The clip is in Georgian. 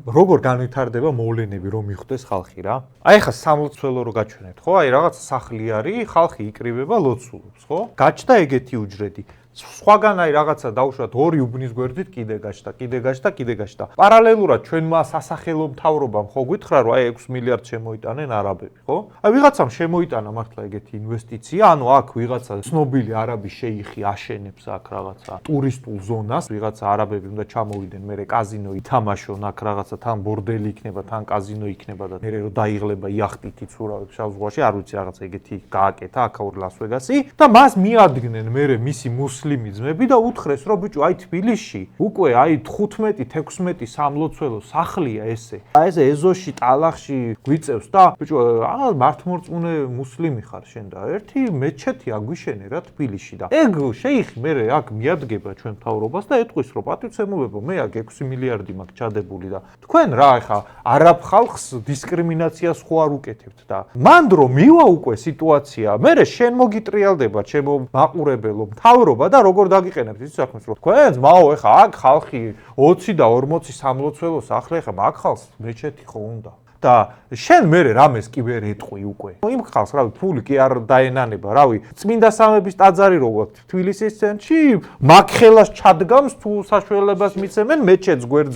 როგორ განვითარდება მოვლენები რომ მიხვდეს ხალხი რა. აი ხა სამლოცველო რო გაჩვენეთ, ხო? აი რაღაც სახლი არის, ხალხი იკრიბება, ლოცულობს, ხო? გაჩნდა ეგეთი უჯრედი. სხვაგან აი რაღაცა დაუშვათ ორი უბნის გვერდით კიდე გაჩნდა. პარალელურად ჩვენმა სასახელო მთავრობამ ხო გითხრა რომ აი 6 მილიარდ შემოიტანენ არაბები, ხო? აი ვიღაცამ შემოიტანა მართლა ეგეთი ინვესტიცია, ანუ აქ ვიღაცა ცნობილი არაბი შეიხი აშენებს აქ რაღაცა ტურისტულ ზონას, ვიღაცა არაბები უნდა ჩამოვიდნენ, მერე კაზინო ითამაშონ, აქ რაღაცა თან ბორდელი იქნება, თან კაზინო იქნება და მერე რომ დაიღლება იახტით იცურავებს შავ ზღვაში, არ ვიცი რაღაცა ეგეთი გააკეთა აქაურ ლას-ვეგასი და მას მიადგნენ მერე მისი მუსლიმი ძმები და უთხრეს რომ ბიჭო აი თბილისში უკვე აი 15-16 სამლოცველო სახლია ესე. აი ეს ეზოში, ტალახში გვიწევს და ბიჭო მართლმორწმუნე მუსლიმი ხარ შენ და ერთი მეჩეთი აგვიშენე რა თბილისში და ეგ შეიხი მერე აქ მიადგება ჩვენ მთავრობას და ეტყვის რომ პატივცემულებო მე აქ 6 მილიარდი მაქვს ჩადებული და თქვენ რა ეხა არაბ ხალხს დისკრიმინაციას ხო არ უკეთებთ და მანდ რომ მივა უკვე სიტუაცია მერე შენ მოგიტრიალდება ჩემო მაყურებელო მთავრობა და როგორ დაგიყენებთ ის საქმეს რომ თქვენ ძმაო ეხა აქ ხალხი 20 და 40 სამლოცველო სახლი ეხა მაგ ხალხს მეჩეთი ხო უნდა და შენ მერე რამეს კი ვერ ეტყვი უკვე. იმ ხალხს რავი ფული კი არ დაენანება, რავი, წმინდა სამების ტაძარი რო გვაქვს თბილისის ცენტრში, მაგ ხელას ჩადგამს თუ საშუალებას მიცემენ მეჩეთს გვერდზე.